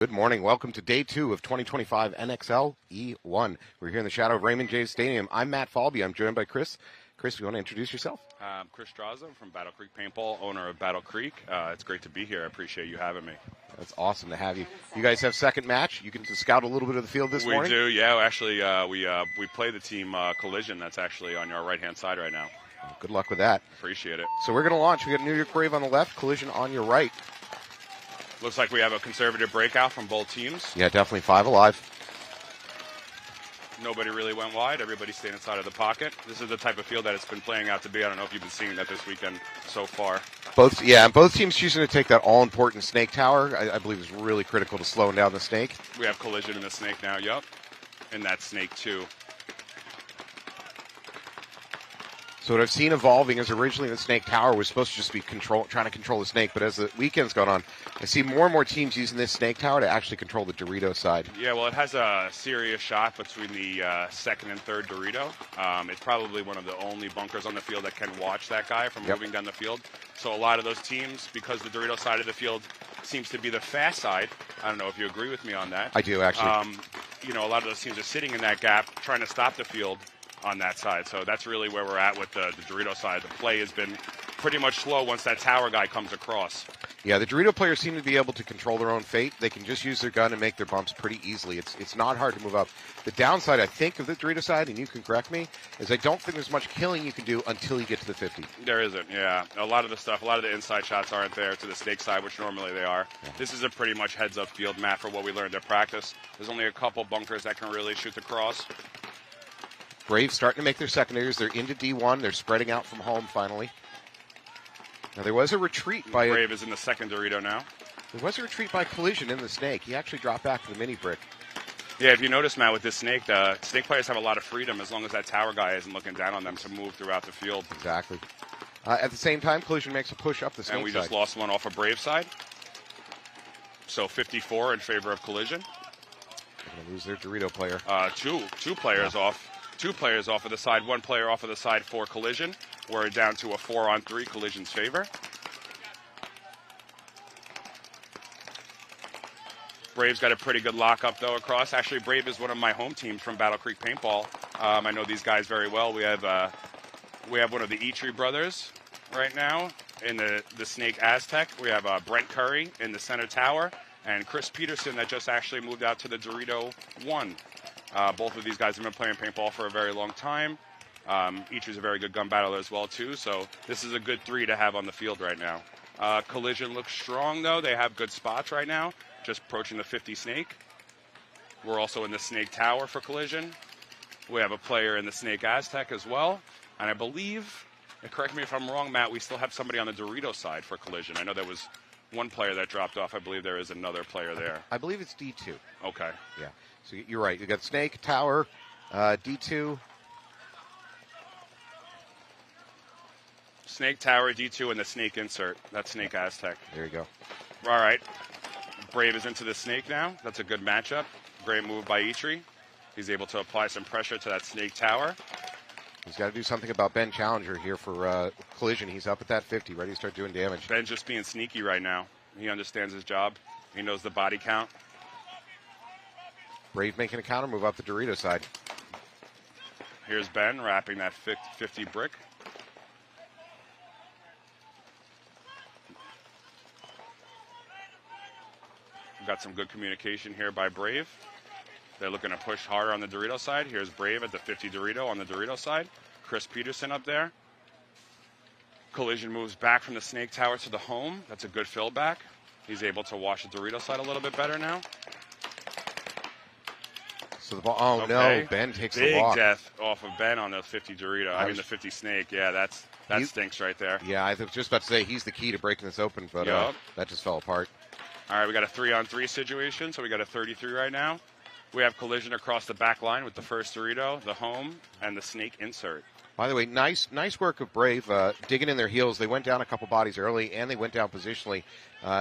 Good morning. Welcome to day 2 of 2025 NXL E1. We're here in the shadow of Raymond James Stadium. I'm Matt Falby. I'm joined by Chris. Chris, you want to introduce yourself? I'm Chris Straza from Battle Creek Paintball, owner of Battle Creek. It's great to be here. I appreciate you having me. That's awesome to have you. You guys have second match. You can scout a little bit of the field this morning? We do, yeah. Actually, we play the team Collision. That's actually on your right-hand side right now. Well, good luck with that. Appreciate it. So we're going to launch. We got New York Brave on the left, Collision on your right. Looks like we have a conservative breakout from both teams. Yeah, definitely 5 alive. Nobody really went wide. Everybody stayed inside of the pocket. This is the type of field that it's been playing out to be. I don't know if you've been seeing that this weekend so far. Both teams choosing to take that all-important snake tower. I believe is really critical to slowing down the snake. We have Collision in the snake now, yup. And that snake too. So what I've seen evolving is originally the snake tower was supposed to just be trying to control the snake, but as the weekend's gone on, I see more and more teams using this snake tower to actually control the Dorito side. Yeah, well, it has a serious shot between the second and third Dorito. It's probably one of the only bunkers on the field that can watch that guy from moving down the field. So a lot of those teams, because the Dorito side of the field seems to be the fast side, I don't know if you agree with me on that. I do, actually. A lot of those teams are sitting in that gap trying to stop the field on that side. So that's really where we're at with the Dorito side. The play has been pretty much slow once that tower guy comes across. Yeah, the Dorito players seem to be able to control their own fate. They can just use their gun and make their bumps pretty easily. It's not hard to move up. The downside, I think, of the Dorito side, and you can correct me, is I don't think there's much killing you can do until you get to the 50. There isn't, yeah. A lot of the inside shots aren't there to the snake side, which normally they are. Yeah. This is a pretty much heads-up field, Matt, for what we learned at practice. There's only a couple bunkers that can really shoot the cross. Braves starting to make their secondaries. They're into D1. They're spreading out from home finally. Now, there was a retreat by... Brave is in the second Dorito now. There was a retreat by Collision in the snake. He actually dropped back to the mini brick. Yeah, if you notice, Matt, with this snake, the snake players have a lot of freedom as long as that tower guy isn't looking down on them to move throughout the field. Exactly. At the same time, Collision makes a push up the snake side. And we just lost one off of Brave side. So 54 in favor of Collision. They're going to lose their Dorito player. Two players off. 2 players off of the side, 1 player off of the side for Collision. We're down to a 4-on-3 Collision's favor. Brave's got a pretty good lockup, though, across. Actually, Brave is one of my home teams from Battle Creek Paintball. I know these guys very well. We have one of the Eitri brothers right now in the Snake Aztec. We have Brent Curry in the center tower, and Chris Peterson that just actually moved out to the Dorito 1. Both of these guys have been playing paintball for a very long time. Eitri's a very good gun battler as well, too. So this is a good 3 to have on the field right now. Collision looks strong, though. They have good spots right now, just approaching the 50 snake. We're also in the snake tower for Collision. We have a player in the snake Aztec as well. And I believe, and correct me if I'm wrong, Matt, we still have somebody on the Dorito side for Collision. I know there was one player that dropped off. I believe there is another player there. I believe it's D2. Okay. Yeah. So you're right. You got snake, tower, D2. Snake tower, D2, and the snake insert. That's snake Aztec. There you go. All right. Brave is into the snake now. That's a good matchup. Great move by Eitri. He's able to apply some pressure to that snake tower. He's got to do something about Ben Challenger here for Collision. He's up at that 50, ready to start doing damage. Ben's just being sneaky right now. He understands his job. He knows the body count. Brave making a counter move up the Dorito side. Here's Ben wrapping that 50 brick. We've got some good communication here by Brave. They're looking to push harder on the Dorito side. Here's Brave at the 50 Dorito on the Dorito side. Chris Peterson up there. Collision moves back from the snake tower to the home. That's a good fill back. He's able to wash the Dorito side a little bit better now. So the ball, no, Ben takes the walk. Big death off of Ben on the 50 Dorito. The 50 snake. Yeah, that stinks right there. Yeah, I was just about to say he's the key to breaking this open, but that just fell apart. All right, we got a 3-on-3 situation, so we got a 33 right now. We have Collision across the back line with the first Dorito, the home, and the snake insert. By the way, nice work of Brave digging in their heels. They went down a couple bodies early, and they went down positionally.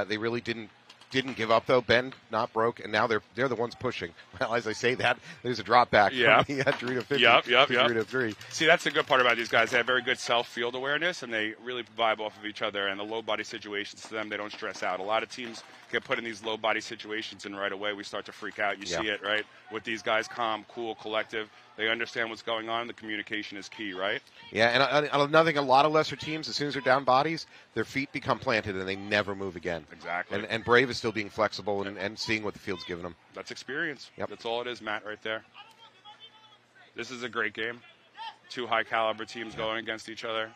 They really didn't didn't give up though. Ben not broke, and now they're the ones pushing. Well, as I say that, there's a drop back. Yeah. From the Dorito 50 Yep. to Dorito 3. See, that's the good part about these guys. They have very good self-field awareness, and they really vibe off of each other. And the low body situations to them, they don't stress out. A lot of teams get put in these low body situations, and right away we start to freak out. You see it, right? With these guys, calm, cool, collective. They understand what's going on. The communication is key, right? Yeah, and another thing, a lot of lesser teams, as soon as they're down bodies, their feet become planted and they never move again. Exactly. And Brave is still being flexible and seeing what the field's giving them. That's experience. Yep. That's all it is, Matt, right there. This is a great game. Two high-caliber teams going against each other.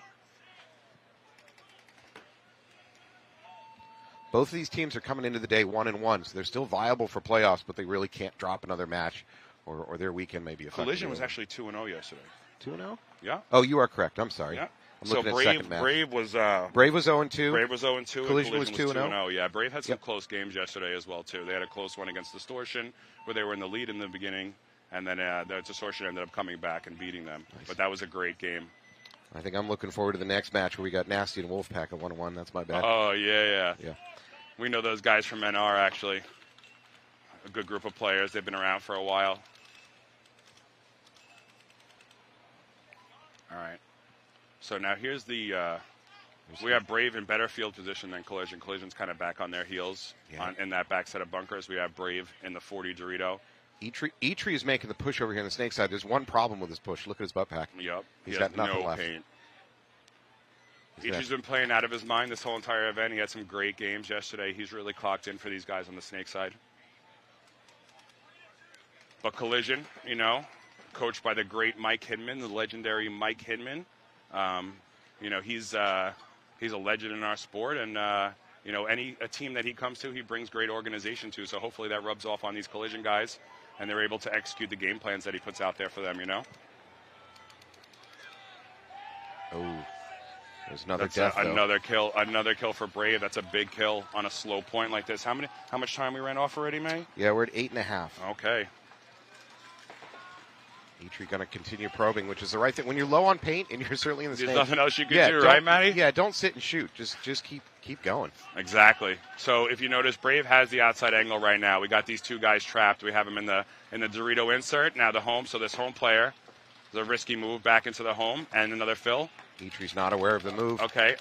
Both of these teams are coming into the day 1-1, so they're still viable for playoffs, but they really can't drop another match, or their weekend may be affected. Collision was actually 2-0 yesterday. 2-0? Yeah. Oh, you are correct. I'm sorry. Yeah. I'm So looking at second match. Brave was 0-2. Brave was 0-2. Brave was 0-2. Collision was 2-0. Yeah, Brave had some Yep. close games yesterday as well, too. They had a close one against Distortion, where they were in the lead in the beginning, and then the Distortion ended up coming back and beating them. Nice. But that was a great game. I think I'm looking forward to the next match where we got Nasty and Wolfpack at 1-1. That's my bad. Oh, yeah. Yeah. We know those guys from NR, actually. A good group of players. They've been around for a while. All right. So now here's the we have Brave in better field position than Collision. Collision's kind of back on their heels in that back set of bunkers. We have Brave in the 40 Dorito. E-Tree is making the push over here on the snake side. There's one problem with this push. Look at his butt pack. Yep. He's got nothing no left. paint. E-Tree's been playing out of his mind this whole entire event. He had some great games yesterday. He's really clocked in for these guys on the snake side. But Collision, coached by the great Mike Hidman, the legendary Mike Hidman. He's a legend in our sport, and a team that he comes to, he brings great organization to. So hopefully that rubs off on these Collision guys, and they're able to execute the game plans that he puts out there for them. Oh, there's another That's death. another kill for Brave. That's a big kill on a slow point like this. How much time we ran off already, May? Yeah, we're at 8.5. Okay. E-Tree going to continue probing, which is the right thing. When you're low on paint and you're certainly in the There's snake, nothing else you can do, right, Matty? Yeah, don't sit and shoot. Just keep going. Exactly. So if you notice, Brave has the outside angle right now. We got these two guys trapped. We have them in the Dorito insert. Now the home. So this home player, the risky move back into the home, and another fill. E-Tree's not aware of the move. Okay.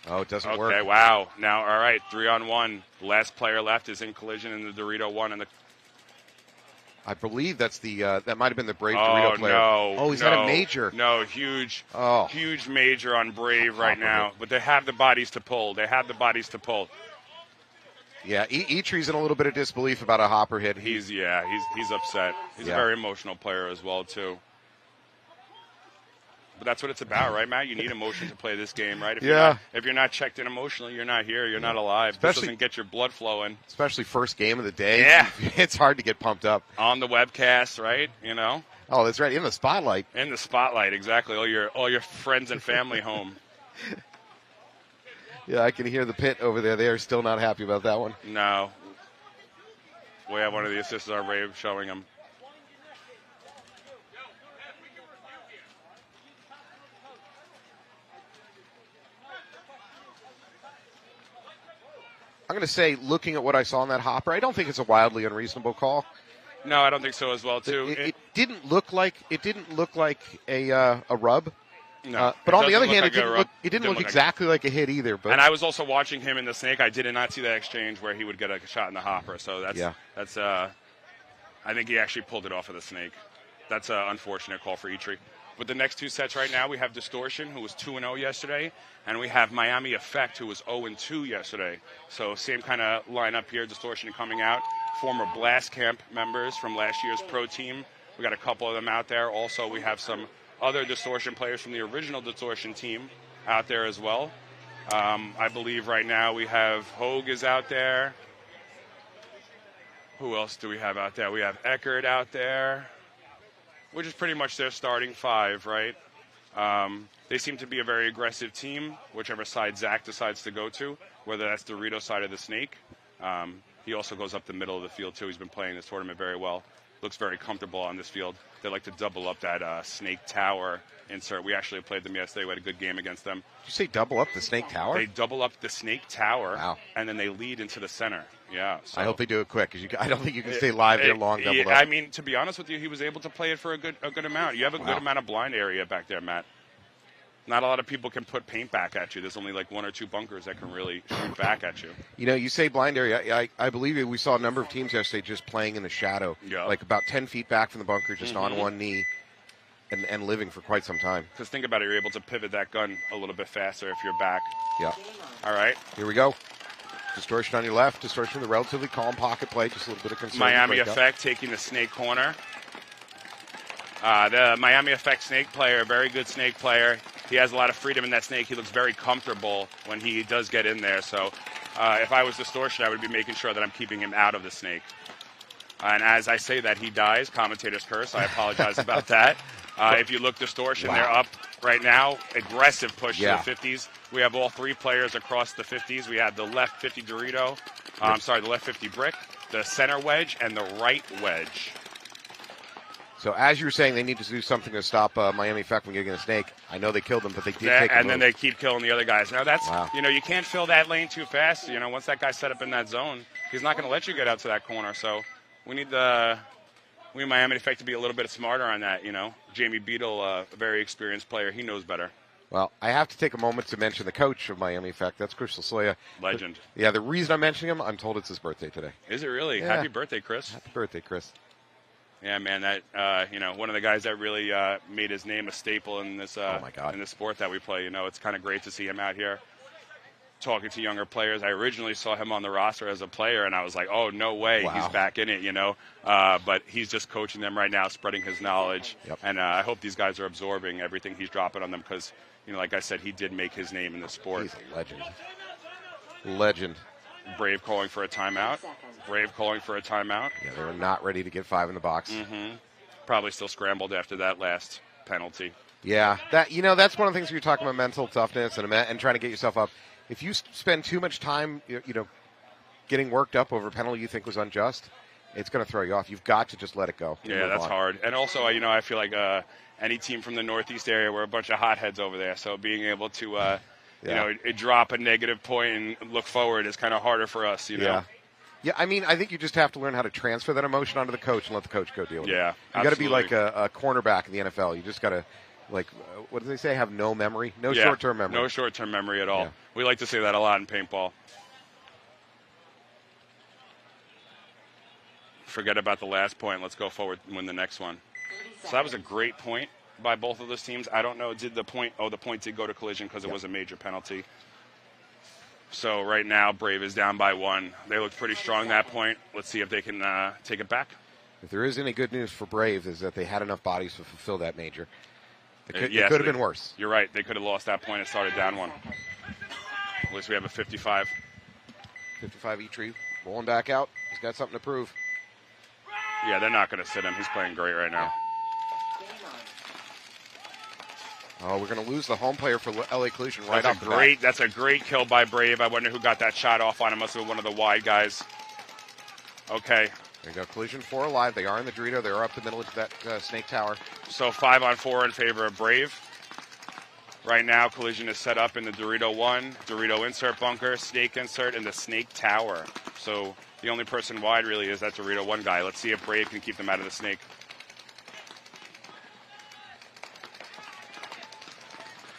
Oh, it doesn't work. Okay. Wow. Now, all right. 3-on-1. Last player left is in Collision in the Dorito 1, and the. I believe that's that might have been the Brave Dorito player. No. Oh, he's got a major. No, huge major on Brave right now. But they have the bodies to pull. Yeah, E-Tree's in a little bit of disbelief about a hopper hit. He's upset. He's a very emotional player as well, too. But that's what it's about, right, Matt? You need emotion to play this game, right? If you're not checked in emotionally, you're not here. You're not alive. This doesn't get your blood flowing. Especially first game of the day. Yeah. It's hard to get pumped up. On the webcast, right? Oh, that's right. In the spotlight. In the spotlight, exactly. All your friends and family home. Yeah, I can hear the pit over there. They are still not happy about that one. No. We have one of the assists on Brave showing them. I'm going to say, looking at what I saw in that hopper, I don't think it's a wildly unreasonable call. No, I don't think so as well, too. It didn't look like a rub. No, but on the other hand, it didn't look exactly like a hit either. But and I was also watching him in the snake. I did not see that exchange where he would get a shot in the hopper. So that's I think he actually pulled it off of the snake. That's an unfortunate call for E-Tree. But the next two sets right now, we have Distortion, who was 2-0 yesterday, and we have Miami Effect, who was 0-2 yesterday. So same kind of lineup here, Distortion coming out. Former Blast Camp members from last year's pro team. We got a couple of them out there. Also, we have some other Distortion players from the original Distortion team out there as well. I believe right now we have Hogue is out there. Who else do we have out there? We have Eckert out there, which is pretty much their starting five, right? They seem to be a very aggressive team, whichever side Zach decides to go to, whether that's the Dorito side of the snake. He also goes up the middle of the field, too. He's been playing this tournament very well. looks very comfortable on this field. They like to double up that snake tower insert. We actually played them yesterday. We had a good game against them. Did you say double up the snake tower? They double up the snake tower, wow. And then they lead into the center. Yeah. So I hope they do it quick, because I don't think you can stay live there long doubled up. I mean, to be honest with you, he was able to play it for a good amount. You have a good amount of blind area back there, Matt. Not a lot of people can put paint back at you. There's only like 1 or 2 bunkers that can really shoot back at you. You know, you say blind area. I believe we saw a number of teams yesterday just playing in the shadow, like about 10 feet back from the bunker, just on one knee, and living for quite some time. Because think about it, you're able to pivot that gun a little bit faster if you're back. Yeah. All right. Here we go. Distortion on your left. Distortion in the relatively calm pocket play. Just a little bit of concern. Miami Effect taking the snake corner. The Miami Effect snake player, very good snake player. He has a lot of freedom in that snake. He looks very comfortable when he does get in there. So if I was Distortion, I would be making sure that I'm keeping him out of the snake. And as I say that, he dies. Commentators curse. I apologize about that. If you look Distortion, they're up right now. Aggressive push to the 50s. We have all 3 players across the 50s. We have the left 50 Dorito. The left 50 Brick, the center wedge, and the right wedge. So as you were saying, they need to do something to stop Miami Effect from getting a snake. I know they killed them, but they did take and then they keep killing the other guys. Now that's, you can't fill that lane too fast. You know, once that guy's set up in that zone, he's not going to let you get out to that corner. So we need Miami Effect to be a little bit smarter on that, you know. Jamie Beadle, a very experienced player, he knows better. Well, I have to take a moment to mention the coach of Miami Effect. That's Chris Lasoya. Legend. Yeah, the reason I'm mentioning him, I'm told it's his birthday today. Is it really? Yeah. Happy birthday, Chris. Happy birthday, Chris. Yeah, man, that one of the guys that really made his name a staple in this in this sport that we play. You know, it's kind of great to see him out here talking to younger players. I originally saw him on the roster as a player, and I was like, oh, no way, he's back in it, you know. But he's just coaching them right now, spreading his knowledge. And I hope these guys are absorbing everything he's dropping on them because, you know, like I said, he did make his name in the sport. He's a legend. Legend. Brave calling for a timeout. Brave calling for a timeout. Yeah, they were not ready to get 5 in the box. Probably still scrambled after that last penalty. Yeah, that's one of the things you're talking about, mental toughness and trying to get yourself up. If you spend too much time, getting worked up over a penalty you think was unjust, it's going to throw you off. You've got to just let it go. Yeah, that's hard. And also, I feel like any team from the Northeast area, we're a bunch of hotheads over there. So being able to, drop a negative point and look forward is kind of harder for us, you know. Yeah, I mean, I think you just have to learn how to transfer that emotion onto the coach and let the coach go deal with it. Yeah, you got to be like a cornerback in the NFL. You just got to, like, what do they say? Have no memory, short-term memory. No short-term memory at all. Yeah. We like to say that a lot in paintball. Forget about the last point. Let's go forward and win the next one. So that was a great point by both of those teams. I don't know, did the point did go to collision because it was a major penalty. So right now, Brave is down by 1. They looked pretty strong that point. Let's see if they can take it back. If there is any good news for Brave, is that they had enough bodies to fulfill that major. It could have been worse. You're right. They could have lost that point and started down 1. At least we have a 55. 55 E-Tree rolling back out. He's got something to prove. Yeah, they're not going to sit him. He's playing great right now. Oh, we're going to lose the home player for LA Collision right off the bat. That's a great kill by Brave. I wonder who got that shot off on him. Must have been one of the wide guys. Okay. There you go. Collision 4 alive. They are in the Dorito. They're up the middle of that snake tower. So 5-on-4 in favor of Brave. Right now, Collision is set up in the Dorito 1, Dorito insert bunker, snake insert, and the snake tower. So the only person wide really is that Dorito 1 guy. Let's see if Brave can keep them out of the snake.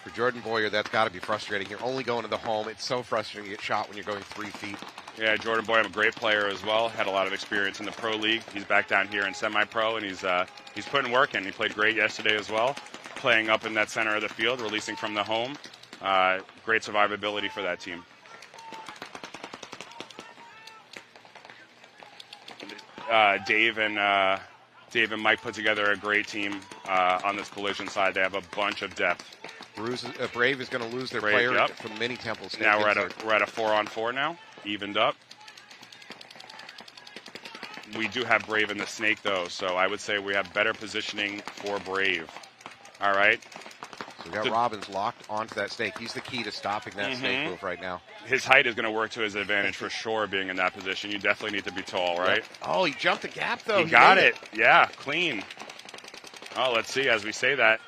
For Jordan Boyer, that's got to be frustrating. You're only going to the home. It's so frustrating to get shot when you're going 3 feet. Yeah, Jordan Boyer, a great player as well. Had a lot of experience in the pro league. He's back down here in semi-pro, and he's putting work in. He played great yesterday as well, playing up in that center of the field, releasing from the home. Great survivability for that team. Dave and Mike put together a great team on this Collision side. They have a bunch of depth. Brave is going to lose their player from Mini Temple. Now we're at a 4-on-4 now, evened up. We do have Brave in the snake though, so I would say we have better positioning for Brave. All right. So we got Robbins locked onto that snake. He's the key to stopping that snake move right now. His height is going to work to his advantage for sure, being in that position. You definitely need to be tall, right? Yep. Oh, he jumped the gap, though. He got it. Yeah, clean. Oh, let's see as we say that.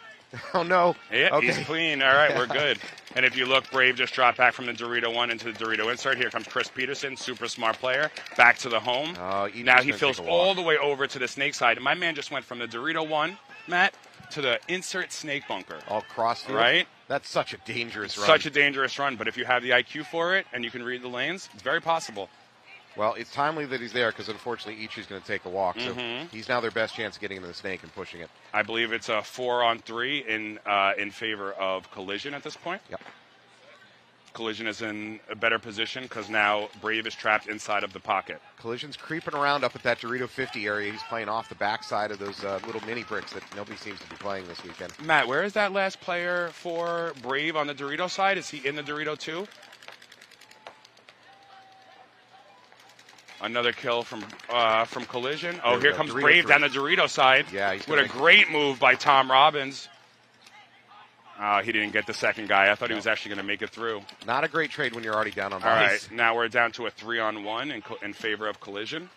Oh, no. Yeah, okay. He's clean. All right, we're good. And if you look, Brave just dropped back from the Dorito 1 into the Dorito insert. Here comes Chris Peterson, super smart player, back to the home. Now he fills all the way over to the snake side. And my man just went from the Dorito 1, Matt, to the insert snake bunker. All crossfield. Right? That's such a dangerous run. Such a dangerous run. But if you have the IQ for it and you can read the lanes, it's very possible. Well, it's timely that he's there because, unfortunately, Ichi's going to take a walk. So he's now their best chance of getting into the snake and pushing it. I believe it's a 4-on-3 in favor of Collision at this point. Yep. Collision is in a better position because now Brave is trapped inside of the pocket. Collision's creeping around up at that Dorito 50 area. He's playing off the backside of those little mini bricks that nobody seems to be playing this weekend. Matt, where is that last player for Brave on the Dorito side? Is he in the Dorito 2? Another kill from Collision. Oh, here comes Brave down the Dorito side. Yeah, with a great move by Tom Robbins. He didn't get the second guy. I thought he was actually going to make it through. Not a great trade when you're already down on bodies. All right, now we're down to a 3-on-1 in favor of Collision.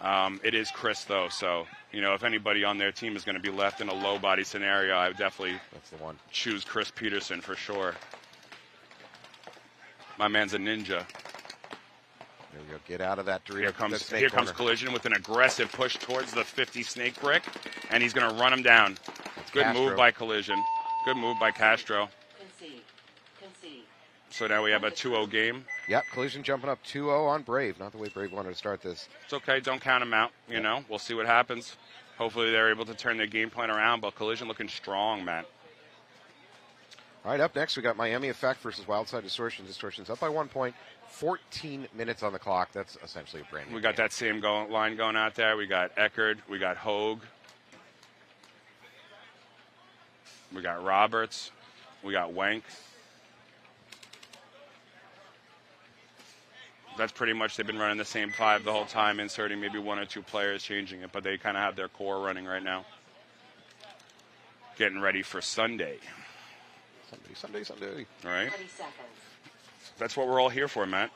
It is Chris, though, so, if anybody on their team is going to be left in a low body scenario, I would definitely choose Chris Peterson for sure. My man's a ninja. There we go. Get out of that Dorito. Here comes Collision with an aggressive push towards the 50 snake brick, and he's going to run him down. Good move by Collision. Good move by Castro. Concede. So now we have a 2-0 game. Yep, Collision jumping up 2-0 on Brave. Not the way Brave wanted to start this. It's okay. Don't count him out. We'll see what happens. Hopefully they're able to turn their game plan around, but Collision looking strong, Matt. All right, up next we got Miami Effect versus WYLDSIDE Distortion. Distortion's up by 1 point. 14 minutes on the clock. That's essentially a brand new We got game. that same line going out there. We got Eckerd. We got Hogue. We got Roberts. We got Wank. That's pretty much, they've been running the same 5 the whole time, inserting maybe 1 or 2 players, changing it, but they kind of have their core running right now. Getting ready for Sunday. Sunday. All right. That's what we're all here for, Matt.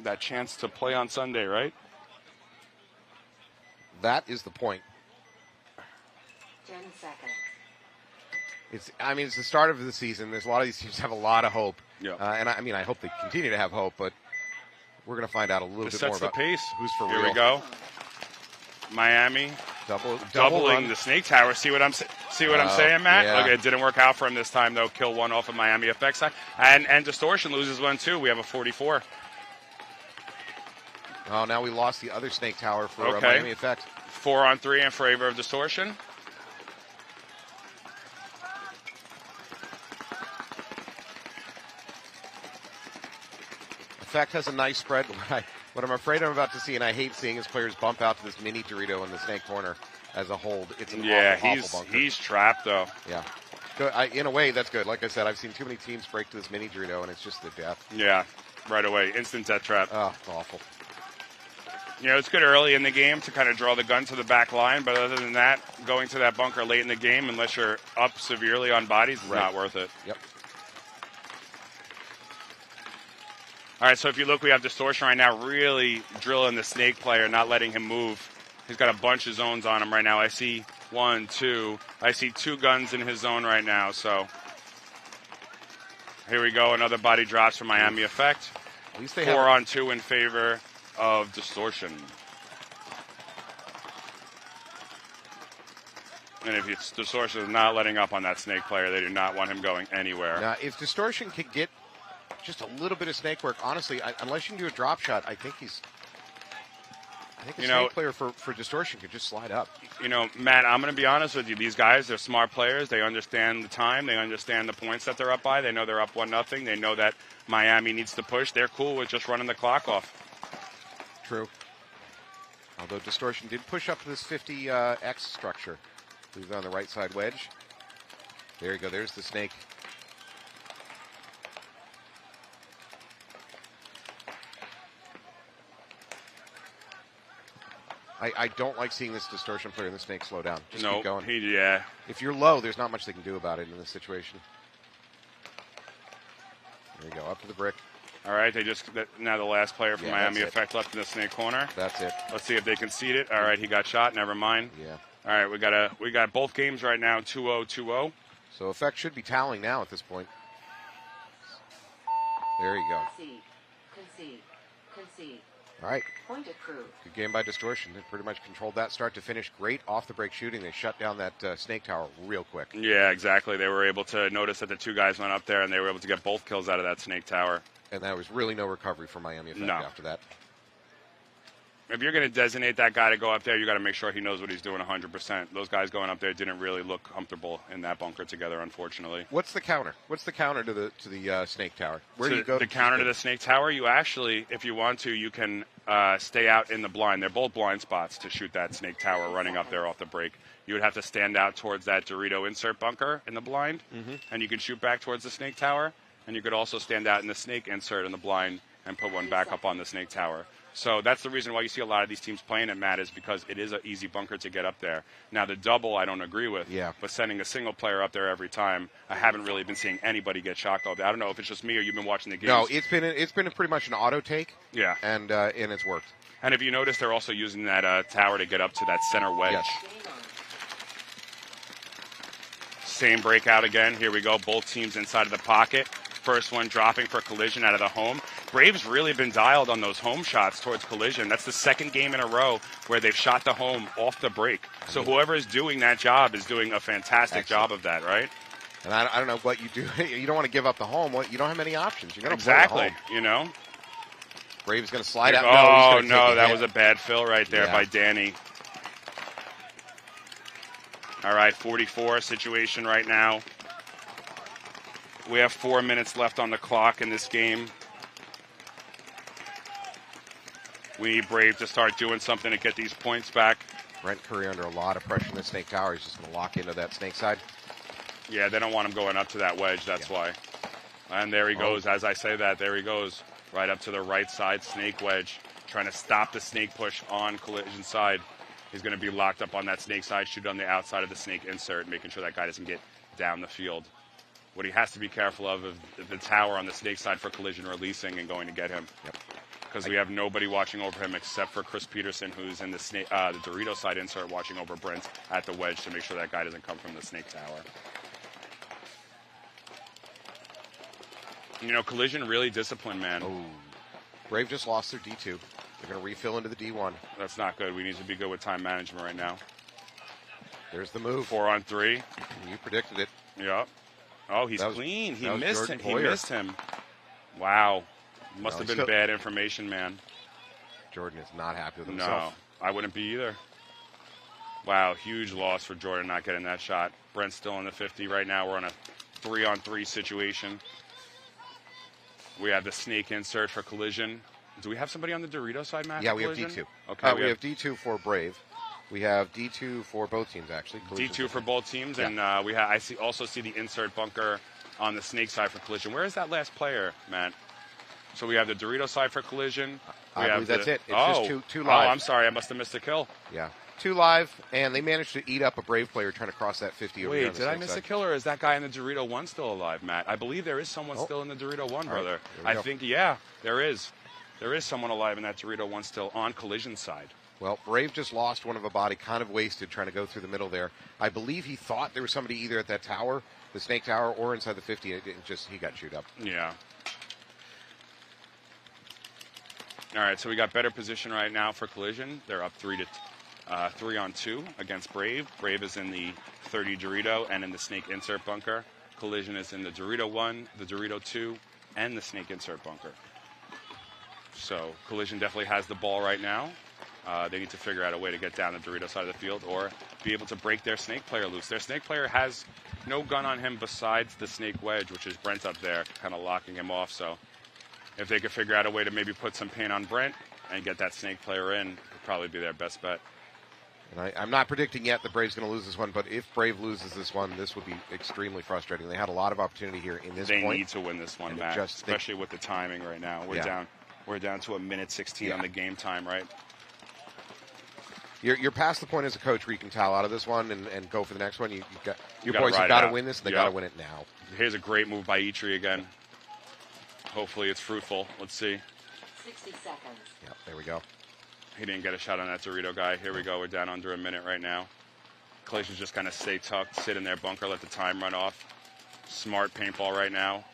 That chance to play on Sunday, right? That is the point. 10 seconds. It's the start of the season. There's a lot of these teams have a lot of hope. Yeah. And I hope they continue to have hope, but we're going to find out a little bit more about who's for real. Here we go. Miami doubling the snake tower. See what I'm saying, Matt? Yeah. Okay, it didn't work out for him this time, though. Kill 1 off of Miami Effect side. And Distortion loses 1, too. We have a 44. Oh, now we lost the other snake tower for Miami Effect. 4-on-3 in favor of Distortion. Effect has a nice spread. What I'm afraid I'm about to see, and I hate seeing, is players bump out to this mini Dorito in the snake corner as a hold. It's an awful bunker. He's trapped, though. Yeah. In a way, that's good. Like I said, I've seen too many teams break to this mini Dorito, and it's just the death. Yeah, right away. Instant death trap. Oh, awful. It's good early in the game to kind of draw the gun to the back line, but other than that, going to that bunker late in the game, unless you're up severely on bodies, is not worth it. Yep. All right, so if you look, we have Distortion right now really drilling the snake player, not letting him move. He's got a bunch of zones on him right now. I see 1, 2. I see 2 guns in his zone right now, so here we go. Another body drops from Miami Effect. At least they 4-on-2 in favor of Distortion. And if Distortion is not letting up on that snake player, they do not want him going anywhere. Now, if Distortion could get just a little bit of snake work, honestly, unless you can do a drop shot, I think a snake player for Distortion could just slide up. Matt, I'm going to be honest with you. These guys, they're smart players. They understand the time. They understand the points that they're up by. They know they're up 1-0. They know that Miami needs to push. They're cool with just running the clock off. True. Although Distortion did push up to this 50X structure. He's on the right side wedge. There you go. There's the snake. I don't like seeing this Distortion player and the snake slow down. Just keep going. Yeah. If you're low, there's not much they can do about it in this situation. There you go, up to the brick. All right, now the last player from Miami that's it. Effect left in the snake corner. That's it. Let's see if they concede it. All right, he got shot. Never mind. Yeah. All right, we got both games right now 2-0, 2-0. So Effect should be toweling now at this point. There you go. Concede. All right. Point approved. Good game by Distortion. They pretty much controlled that start to finish. Great off-the-break shooting. They shut down that snake tower real quick. Yeah, exactly. They were able to notice that the two guys went up there, and they were able to get both kills out of that snake tower. And there was really no recovery for Miami Effect after that. If you're going to designate that guy to go up there, you got to make sure he knows what he's doing 100%. Those guys going up there didn't really look comfortable in that bunker together, unfortunately. What's the counter? What's the counter to the snake tower? Where do you go? The counter to the snake tower, you actually, if you want to, you can stay out in the blind. They're both blind spots to shoot that snake tower running up there off the break. You would have to stand out towards that Dorito insert bunker in the blind, and you can shoot back towards the snake tower. And you could also stand out in the snake insert in the blind and put one back up on the snake tower. So that's the reason why you see a lot of these teams playing it, Matt, is because it is an easy bunker to get up there. Now, the double I don't agree with, but sending a single player up there every time, I haven't really been seeing anybody get shocked up there. I don't know if it's just me or you've been watching the games. No, it's been pretty much an auto take. Yeah. And it's worked. And if you notice, they're also using that tower to get up to that center wedge. Yes. Same breakout again. Here we go. Both teams inside of the pocket. First one dropping for Collision out of the home. Braves really been dialed on those home shots towards Collision. That's the second game in a row where they've shot the home off the break. So whoever is doing that job is doing a fantastic job of that, right? And I don't know what you do. You don't want to give up the home. You don't have many options. You're going to exactly. You know. Braves going to slide out. Oh no, that was a bad fill right there by Danny. All right, 44 situation right now. We have 4 minutes left on the clock in this game. We need Brave to start doing something to get these points back. Brent Curry under a lot of pressure in the snake tower. He's just going to lock into that snake side. Yeah, they don't want him going up to that wedge. That's why. And there he goes. As I say that, there he goes. Right up to the right side, snake wedge. Trying to stop the snake push on Collision side. He's going to be locked up on that snake side, shoot on the outside of the snake insert, making sure that guy doesn't get down the field. What he has to be careful of is the tower on the snake side for Collision releasing and going to get him. Because we have nobody watching over him except for Chris Peterson, who's in the Dorito side insert watching over Brent at the wedge to make sure that guy doesn't come from the snake tower. You know, Collision really disciplined, man. Oh, Brave just lost their D2. They're going to refill into the D1. That's not good. We need to be good with time management right now. There's the move. 4-on-3. You predicted it. Yep. Oh, he's clean. He missed him. He missed him. Wow. Must have been bad information, man. Jordan is not happy with himself. No, I wouldn't be either. Wow, huge loss for Jordan not getting that shot. Brent's still in the 50 right now. We're on a 3-on-3 situation. We have the snake insert for Collision. Do we have somebody on the Dorito side, Matt? Yeah, we have D2. Okay, we have D2 for Brave. We have D2 for both teams, actually. D2 for both teams, and I also see the insert bunker on the snake side for Collision. Where is that last player, Matt? So we have the Dorito side for Collision. I believe that's it. It's just two live. Oh, I'm sorry. I must have missed a kill. Yeah. 2 live, and they managed to eat up a Brave player trying to cross that 50 over. Wait, did I miss a kill, or is that guy in the Dorito 1 still alive, Matt? I believe there is someone still in the Dorito 1, brother. I think, there is. There is someone alive in that Dorito 1 still on Collision side. Well, Brave just lost one of a body, kind of wasted, trying to go through the middle there. I believe he thought there was somebody either at that tower, the snake tower, or inside the 50. He got chewed up. Yeah. All right, so we got better position right now for Collision. They're up 3-on-2 against Brave. Brave is in the 30 Dorito and in the snake insert bunker. Collision is in the Dorito 1, the Dorito 2, and the snake insert bunker. So Collision definitely has the ball right now. They need to figure out a way to get down the Dorito side of the field or be able to break their snake player loose. Their snake player has no gun on him besides the snake wedge, which is Brent up there, kind of locking him off. So if they could figure out a way to maybe put some pain on Brent and get that snake player in, would probably be their best bet. And I'm not predicting yet that Brave's going to lose this one, but if Brave loses this one, this would be extremely frustrating. They had a lot of opportunity here in this point. They need to win this one, Matt, especially with the timing right now. We're down to a minute 16 on the game time, right? You're past the point as a coach where you can towel out of this one and go for the next one. Your boys have got to win this, and they got to win it now. Here's a great move by Eitri again. Hopefully it's fruitful. Let's see. 60 seconds. Yep, there we go. He didn't get a shot on that Dorito guy. Here we go. We're down under a minute right now. Clay should just kind of stay tucked, sit in their bunker, let the time run off. Smart paintball right now.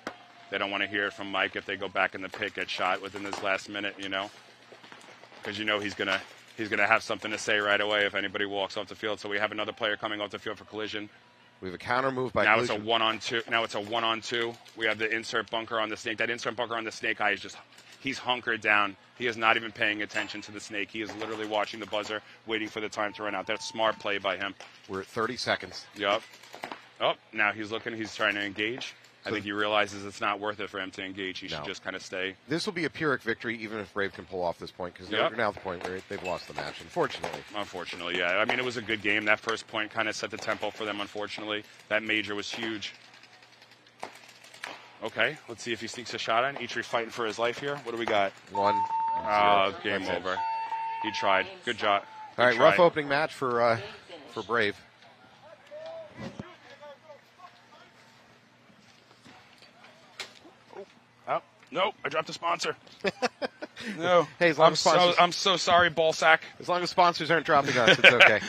They don't want to hear it from Mike if they go back in the pit, get shot within this last minute, you know, because you know he's gonna have something to say right away if anybody walks off the field. So we have another player coming off the field for collision. We have a counter move by now collision. It's a 1-on-2. Now it's a 1-on-2. We have the insert bunker on the snake. That insert bunker on the snake guy is he's hunkered down. He is not even paying attention to the snake. He is literally watching the buzzer, waiting for the time to run out. That's smart play by him. We're at 30 seconds. Yep. Oh, now he's looking. He's trying to engage. I think he realizes it's not worth it for him to engage. He should just kind of stay. This will be a Pyrrhic victory, even if Brave can pull off this point, because they're now at the point where they've lost the match, unfortunately. Unfortunately, yeah. I mean, it was a good game. That first point kind of set the tempo for them, unfortunately. That major was huge. Okay, let's see if he sneaks a shot on. Ichiri's fighting for his life here. What do we got? 1-0. Game over. He tried. Good job. All right, rough opening match for Brave. Oh, no, I dropped a sponsor. No. Hey, as long as sponsors, I'm so sorry, ballsack. As long as sponsors aren't dropping us, it's okay.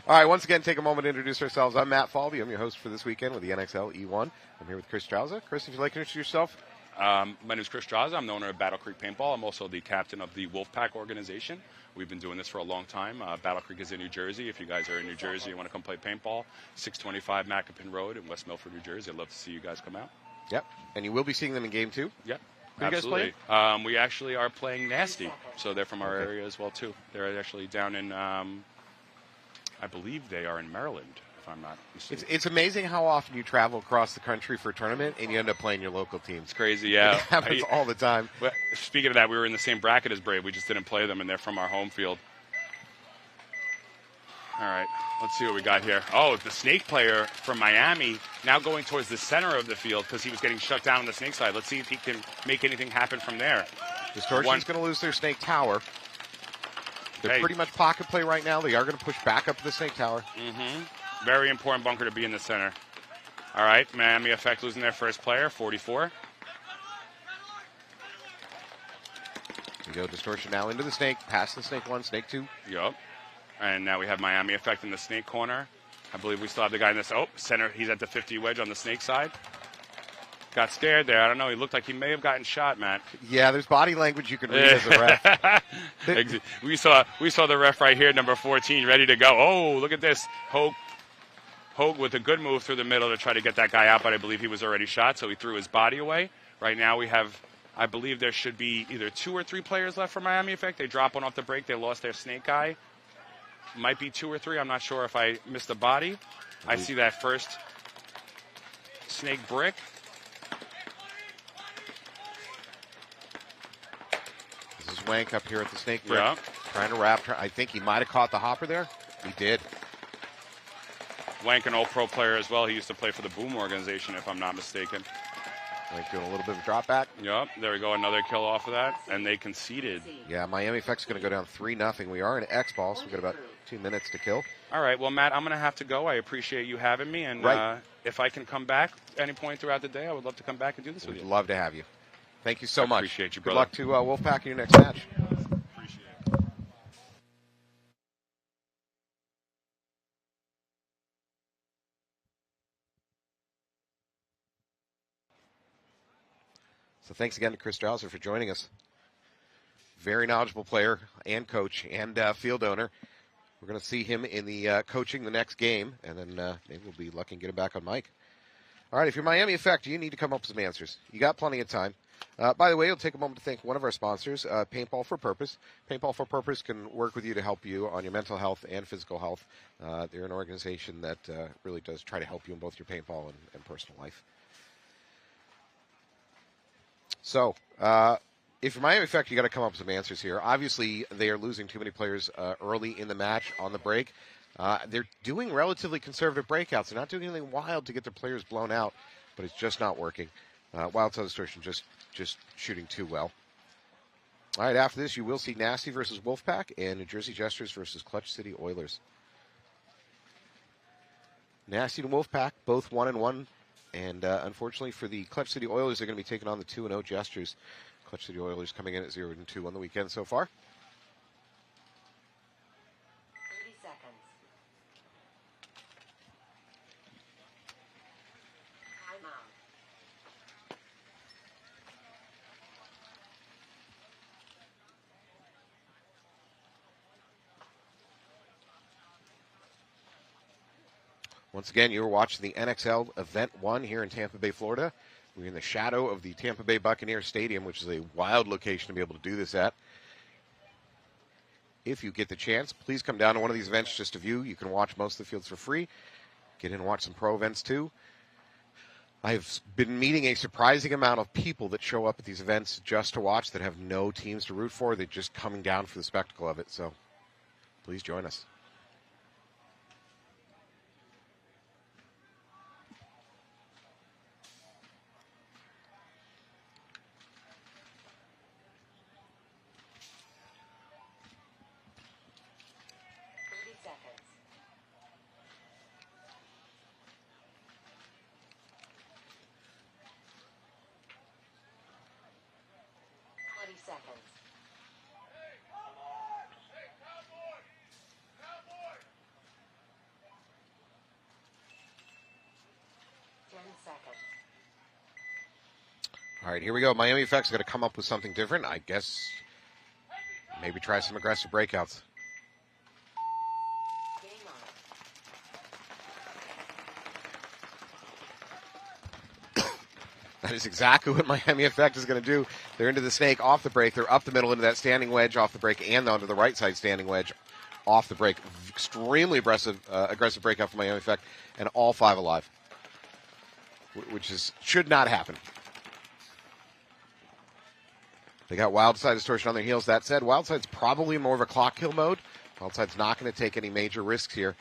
All right, once again, take a moment to introduce ourselves. I'm Matt Falvey. I'm your host for this weekend with the NXL E1. I'm here with Chris Strauza. Chris, if you'd like to introduce yourself. My name is Chris Strauza. I'm the owner of Battle Creek Paintball. I'm also the captain of the Wolfpack organization. We've been doing this for a long time. Battle Creek is in New Jersey. If you guys are in New Jersey and want to come play paintball, 625 Macapin Road in West Milford, New Jersey. I'd love to see you guys come out. Yep, and you will be seeing them in game 2. Yep. Who you guys Absolutely. We actually are playing Nasty, so they're from our area as well, too. They're actually down in, I believe they are in Maryland, if I'm not mistaken. It's amazing how often you travel across the country for a tournament and you end up playing your local teams. It's crazy, yeah. It happens all the time. Well, speaking of that, we were in the same bracket as Brave. We just didn't play them, and they're from our home field. All right, let's see what we got here. Oh, the snake player from Miami now going towards the center of the field because he was getting shut down on the snake side. Let's see if he can make anything happen from there. Distortion's going to lose their snake tower. They're pretty much pocket play right now. They are going to push back up to the snake tower. Mm-hmm. Very important bunker to be in the center. All right, Miami Effect losing their first player, 44. We go Distortion now into the snake, past the snake 1, snake 2. Yup. And now we have Miami Effect in the snake corner. I believe we still have the guy in this. Oh, center. He's at the 50 wedge on the snake side. Got scared there. I don't know. He looked like he may have gotten shot, Matt. Yeah, there's body language you can read as a ref. We saw the ref right here, number 14, ready to go. Oh, look at this. Hogue with a good move through the middle to try to get that guy out, but I believe he was already shot, so he threw his body away. Right now we have, I believe there should be either 2 or 3 players left for Miami Effect. They drop one off the break. They lost their snake guy. Might be 2 or 3. I'm not sure if I missed the body. I see that first snake brick. This is Wank up here at the snake brick. Yeah. Trying to wrap. I think he might have caught the hopper there. He did. Wank, an all-pro player as well. He used to play for the Boom organization, if I'm not mistaken. Wank doing a little bit of a drop back. Yep, there we go. Another kill off of that, and they conceded. Yeah, Miami Effect's going to go down 3-0. We are in X-ball, so we've got about 2 minutes to kill. All right, well, Matt, I'm going to have to go. I appreciate you having me, and if I can come back any point throughout the day, I would love to come back and do this with you. We'd love to have you. Thank you so much. Appreciate you, brother. Good luck to Wolfpack in your next match. Appreciate it. So thanks again to Chris Strauzer for joining us. Very knowledgeable player and coach and field owner. We're going to see him in the coaching the next game, and then maybe we'll be lucky and get him back on mic. All right, if you're Miami Effect, you need to come up with some answers. You got plenty of time. By the way, we'll take a moment to thank one of our sponsors, Paintball for Purpose. Paintball for Purpose can work with you to help you on your mental health and physical health. They're an organization that really does try to help you in both your paintball and personal life. So, if you're Miami Effect, you got to come up with some answers here. Obviously, they are losing too many players early in the match on the break. They're doing relatively conservative breakouts. They're not doing anything wild to get their players blown out, but it's just not working. WYLDSIDE Distortion just shooting too well. All right, after this, you will see Nasty versus Wolfpack and New Jersey Jesters versus Clutch City Oilers. Nasty and Wolfpack, both 1-1 And unfortunately for the Clutch City Oilers, they're going to be taking on the 2-0 Jesters. Clutch City Oilers coming in at 0-2 on the weekend so far. 30 seconds. Timeout. Once again, you were watching the NXL Event 1 here in Tampa Bay, Florida. We're in the shadow of the Tampa Bay Buccaneers Stadium, which is a wild location to be able to do this at. If you get the chance, please come down to one of these events just to view. You can watch most of the fields for free. Get in and watch some pro events too. I've been meeting a surprising amount of people that show up at these events just to watch that have no teams to root for. They're just coming down for the spectacle of it. So please join us. Seconds. 20 seconds. All right, here we go. Miami Effect's got to come up with something different. I guess maybe try some aggressive breakouts. Game on. That is exactly what Miami Effect is going to do. They're into the snake off the break. They're up the middle into that standing wedge off the break and onto the right side standing wedge off the break. Extremely aggressive breakout from Miami Effect, and all 5 alive, which should not happen. They got WYLDSIDE Distortion on their heels. That said, WYLDSIDE's probably more of a clock kill mode. WYLDSIDE's not going to take any major risks here.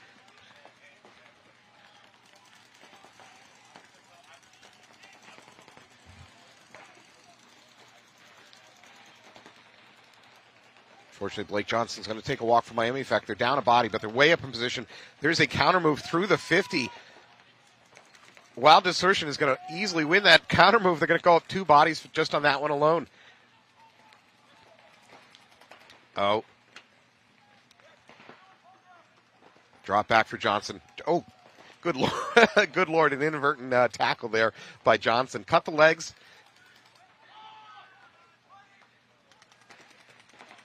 Fortunately, Blake Johnson's going to take a walk from Miami Effect. They're down a body, but they're way up in position. There's a counter move through the 50. Wild Distortion is going to easily win that counter move. They're going to call up 2 bodies just on that one alone. Oh. Drop back for Johnson. Oh, good Lord. Good Lord. An inadvertent tackle there by Johnson. Cut the legs.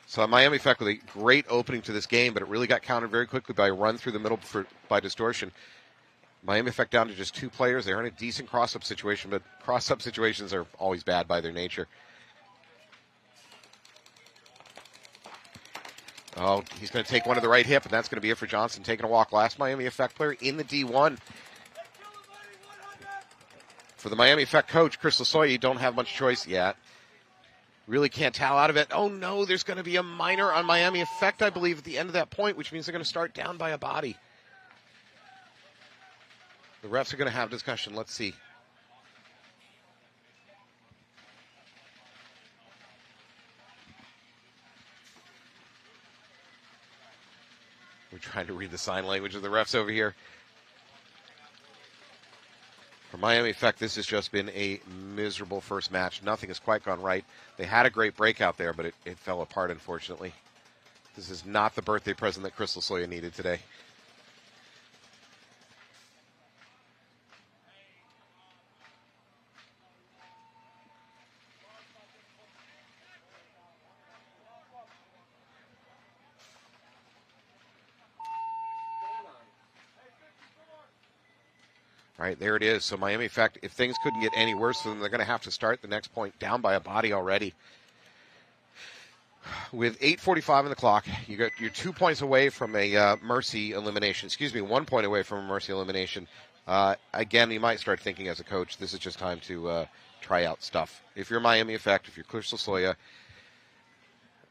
So Miami Effect with a great opening to this game, but it really got countered very quickly by a run through the middle by Distortion. Miami Effect down to just 2 players. They're in a decent cross-up situation, but cross-up situations are always bad by their nature. Oh, he's going to take one to the right hip, and that's going to be it for Johnson. Taking a walk. Last Miami Effect player in the D1. For the Miami Effect coach, Chris Lasoya, you don't have much choice yet. Really can't towel out of it. Oh, no, there's going to be a minor on Miami Effect, I believe, at the end of that point, which means they're going to start down by a body. The refs are going to have discussion. Let's see. We're trying to read the sign language of the refs over here. For Miami Effect, this has just been a miserable first match. Nothing has quite gone right. They had a great breakout there, but it fell apart, unfortunately. This is not the birthday present that Crystal Soya needed today. All right, there it is. So Miami Effect, if things couldn't get any worse for them, they're going to have to start the next point down by a body already. With 8:45 on the clock, you're 2 points away from a mercy elimination. Excuse me, 1 point away from a mercy elimination. Again, you might start thinking as a coach, this is just time to try out stuff. If you're Miami Effect, if you're Crystal Soya,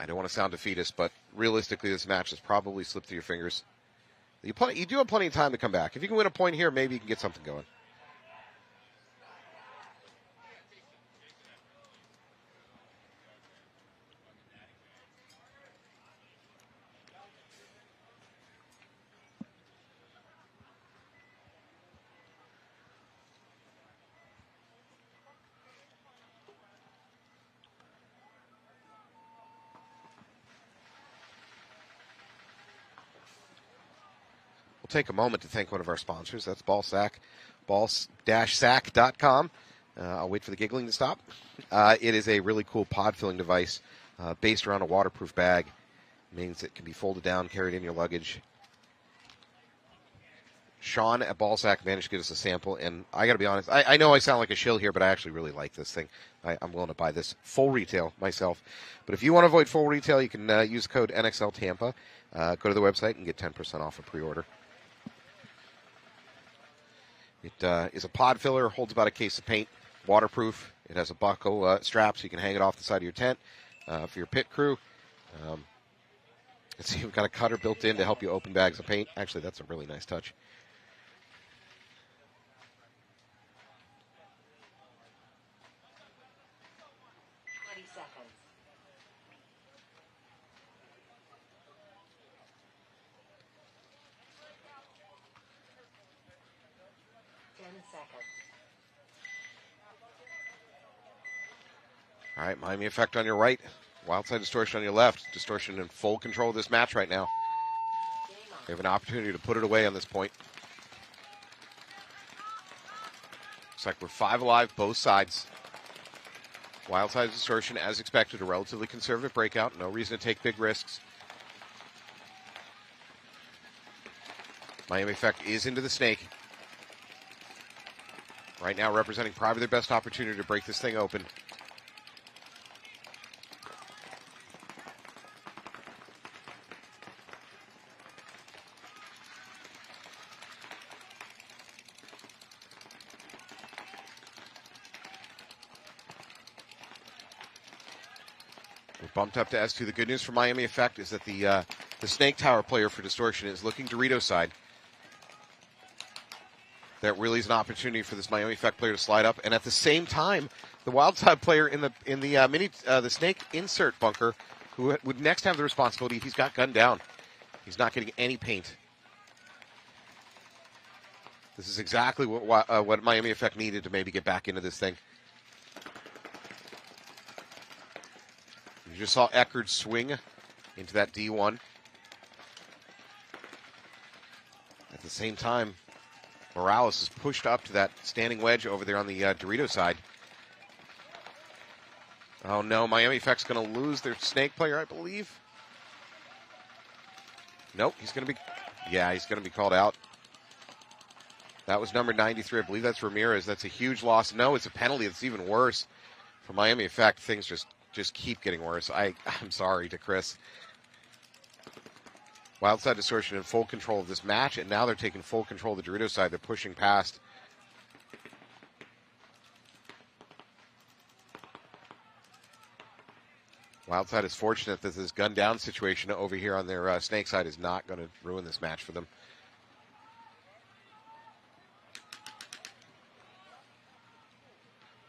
I don't want to sound defeatist, but realistically, this match has probably slipped through your fingers. You do have plenty of time to come back. If you can win a point here, maybe you can get something going. We'll take a moment to thank one of our sponsors. That's Ballsack, ball-sack.com. I'll wait for the giggling to stop. It is a really cool pod-filling device based around a waterproof bag. It means it can be folded down, carried in your luggage. Sean at Ballsack managed to get us a sample, and I got to be honest, I know I sound like a shill here, but I actually really like this thing. I'm willing to buy this full retail myself. But if you want to avoid full retail, you can use code NXL Tampa. Go to the website and get 10% off a pre-order. It is a pod filler, holds about a case of paint, waterproof. It has a buckle strap so you can hang it off the side of your tent for your pit crew. Let's see, we've got a cutter built in to help you open bags of paint. Actually, that's a really nice touch. All right, Miami Effect on your right. WYLDSIDE Distortion on your left. Distortion in full control of this match right now. They have an opportunity to put it away on this point. Looks like we're 5 alive, both sides. WYLDSIDE Distortion, as expected, a relatively conservative breakout. No reason to take big risks. Miami Effect is into the snake. Right now representing probably their best opportunity to break this thing open. Bumped up to S2. The good news for Miami Effect is that the Snake Tower player for Distortion is looking Dorito side. That really is an opportunity for this Miami Effect player to slide up, and at the same time, the WYLDSIDE player in the Snake insert bunker, who would next have the responsibility, he's got gunned down. He's not getting any paint. This is exactly what Miami Effect needed to maybe get back into this thing. You just saw Eckerd swing into that D1. At the same time, Morales is pushed up to that standing wedge over there on the Dorito side. Oh no, Miami Effect's going to lose their snake player, I believe. Nope, he's going to be called out. That was number 93. I believe that's Ramirez. That's a huge loss. No, it's a penalty. It's even worse. For Miami Effect, things just keep getting worse. I'm sorry to Chris. WYLDSIDE Distortion in full control of this match, and now they're taking full control of the Dorito side. They're pushing past. WYLDSIDE is fortunate that this gun down situation over here on their snake side is not going to ruin this match for them.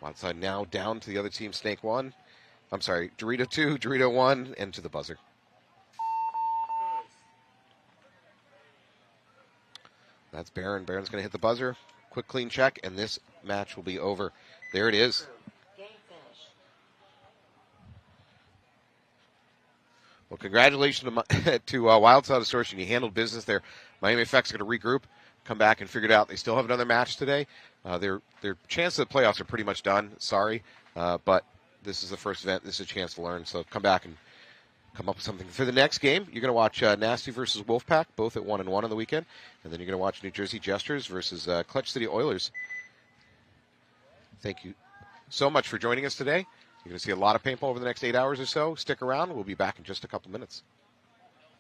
WYLDSIDE now down to the other team, Snake 1. I'm sorry, Dorito 2, Dorito 1, and to the buzzer. That's Barron. Barron's going to hit the buzzer. Quick, clean check, and this match will be over. There it is. Well, congratulations to WYLDSIDE Distortion. You handled business there. Miami Effect's going to regroup, come back and figure it out. They still have another match today. Their chances of the playoffs are pretty much done. Sorry, but this is the first event. This is a chance to learn. So come back and come up with something. For the next game, you're going to watch Nasty versus Wolfpack, both at 1-1 on the weekend. And then you're going to watch New Jersey Jesters versus Clutch City Oilers. Thank you so much for joining us today. You're going to see a lot of paintball over the next 8 hours or so. Stick around. We'll be back in just a couple minutes.